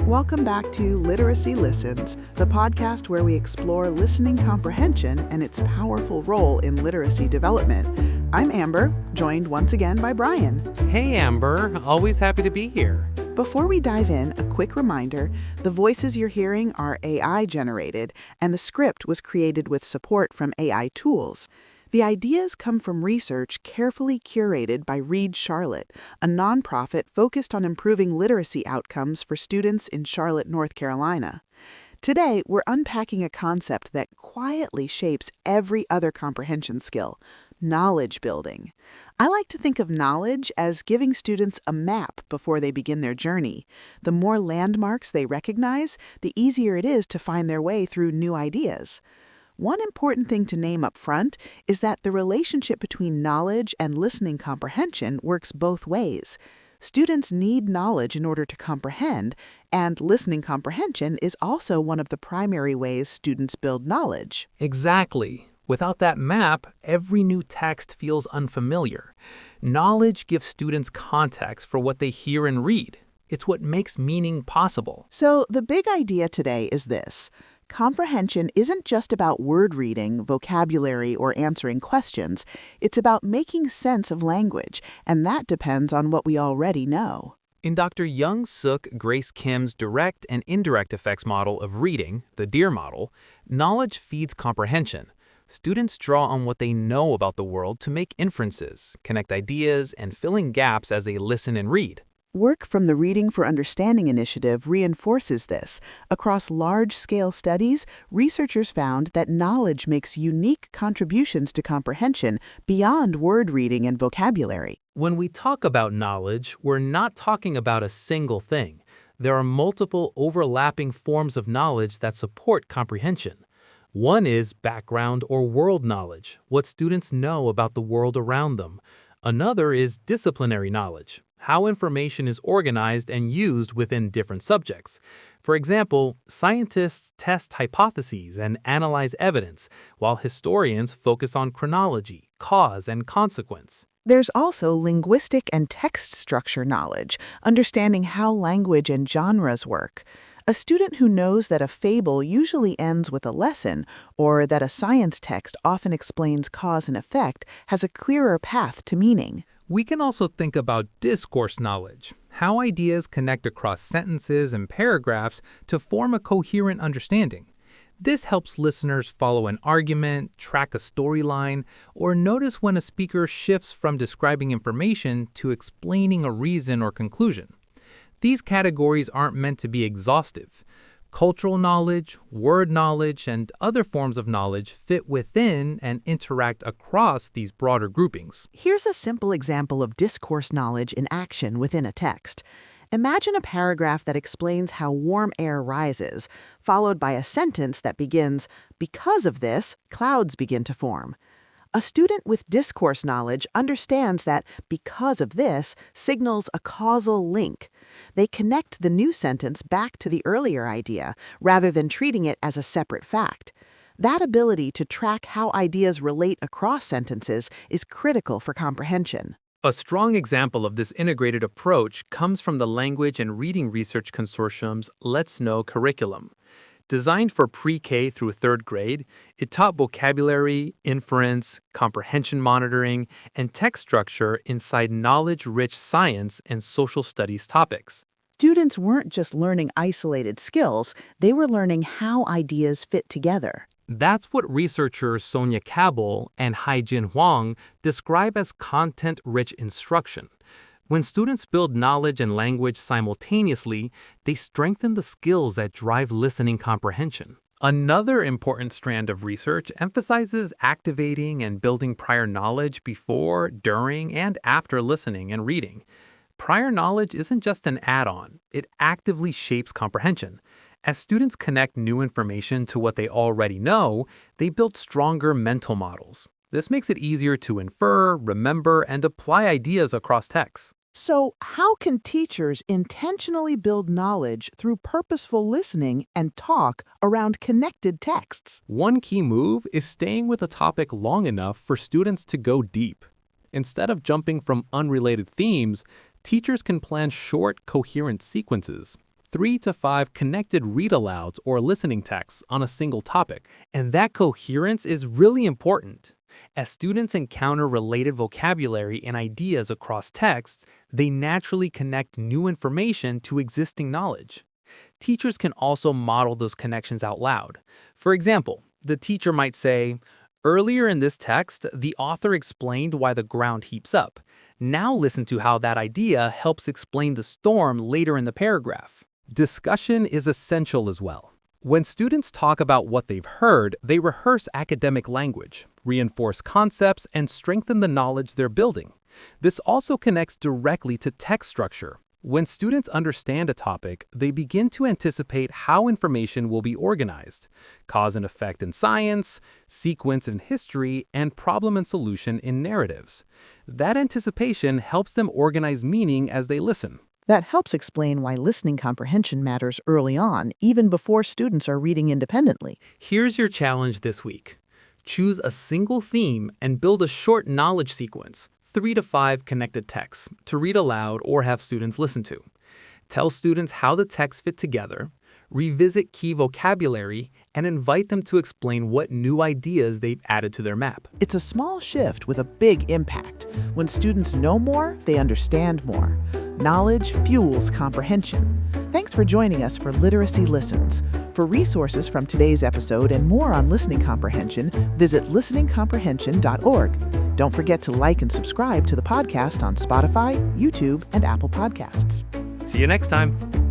Welcome back to Literacy Listens, the podcast where we explore listening comprehension and its powerful role in literacy development. I'm Amber, joined once again by Brian. Hey Amber, always happy to be here. Before we dive in, a quick reminder, the voices you're hearing are AI generated, and the script was created with support from AI tools. The ideas come from research carefully curated by Read Charlotte, a nonprofit focused on improving literacy outcomes for students in Charlotte, North Carolina. Today, we're unpacking a concept that quietly shapes every other comprehension skill: knowledge building. I like to think of knowledge as giving students a map before they begin their journey. The more landmarks they recognize, the easier it is to find their way through new ideas. One important thing to name up front is that the relationship between knowledge and listening comprehension works both ways. Students need knowledge in order to comprehend, and listening comprehension is also one of the primary ways students build knowledge. Exactly. Without that map, every new text feels unfamiliar. Knowledge gives students context for what they hear and read. It's what makes meaning possible. So the big idea today is this. Comprehension isn't just about word reading, vocabulary, or answering questions. It's about making sense of language, and that depends on what we already know. In Dr. Young-Suk Grace Kim's direct and indirect effects model of reading, the DEAR model, knowledge feeds comprehension. Students draw on what they know about the world to make inferences, connect ideas, and fill in gaps as they listen and read. Work from the Reading for Understanding initiative reinforces this. Across large-scale studies, researchers found that knowledge makes unique contributions to comprehension beyond word reading and vocabulary. When we talk about knowledge, we're not talking about a single thing. There are multiple overlapping forms of knowledge that support comprehension. One is background or world knowledge, what students know about the world around them. Another is disciplinary knowledge, how information is organized and used within different subjects. For example, scientists test hypotheses and analyze evidence, while historians focus on chronology, cause, and consequence. There's also linguistic and text structure knowledge, understanding how language and genres work. A student who knows that a fable usually ends with a lesson, or that a science text often explains cause and effect, has a clearer path to meaning. We can also think about discourse knowledge, how ideas connect across sentences and paragraphs to form a coherent understanding. This helps listeners follow an argument, track a storyline, or notice when a speaker shifts from describing information to explaining a reason or conclusion. These categories aren't meant to be exhaustive. Cultural knowledge, word knowledge, and other forms of knowledge fit within and interact across these broader groupings. Here's a simple example of discourse knowledge in action within a text. Imagine a paragraph that explains how warm air rises, followed by a sentence that begins, "Because of this, clouds begin to form." A student with discourse knowledge understands that "because of this" signals a causal link. They connect the new sentence back to the earlier idea, rather than treating it as a separate fact. That ability to track how ideas relate across sentences is critical for comprehension. A strong example of this integrated approach comes from the Language and Reading Research Consortium's Let's Know curriculum. Designed for pre-K through third grade, it taught vocabulary, inference, comprehension monitoring, and text structure inside knowledge-rich science and social studies topics. Students weren't just learning isolated skills, they were learning how ideas fit together. That's what researchers Sonia Cabell and Hai-Jin Huang describe as content-rich instruction. When students build knowledge and language simultaneously, they strengthen the skills that drive listening comprehension. Another important strand of research emphasizes activating and building prior knowledge before, during, and after listening and reading. Prior knowledge isn't just an add-on, it actively shapes comprehension. As students connect new information to what they already know, they build stronger mental models. This makes it easier to infer, remember, and apply ideas across texts. So, how can teachers intentionally build knowledge through purposeful listening and talk around connected texts? One key move is staying with a topic long enough for students to go deep. Instead of jumping from unrelated themes, teachers can plan short, coherent sequences. 3 to 5 connected read-alouds or listening texts on a single topic. And that coherence is really important. As students encounter related vocabulary and ideas across texts, they naturally connect new information to existing knowledge. Teachers can also model those connections out loud. For example, the teacher might say, "Earlier in this text, the author explained why the ground heaps up. Now listen to how that idea helps explain the storm later in the paragraph." Discussion is essential as well. When students talk about what they've heard, they rehearse academic language, reinforce concepts, and strengthen the knowledge they're building. This also connects directly to text structure. When students understand a topic, they begin to anticipate how information will be organized: cause and effect in science, sequence in history, and problem and solution in narratives. That anticipation helps them organize meaning as they listen. That helps explain why listening comprehension matters early on, even before students are reading independently. Here's your challenge this week. Choose a single theme and build a short knowledge sequence, 3 to 5 connected texts, to read aloud or have students listen to. Tell students how the texts fit together, revisit key vocabulary, and invite them to explain what new ideas they've added to their map. It's a small shift with a big impact. When students know more, they understand more. Knowledge fuels comprehension. Thanks for joining us for Literacy Listens. For resources from today's episode and more on listening comprehension, visit listeningcomprehension.org. Don't forget to like and subscribe to the podcast on Spotify, YouTube, and Apple Podcasts. See you next time.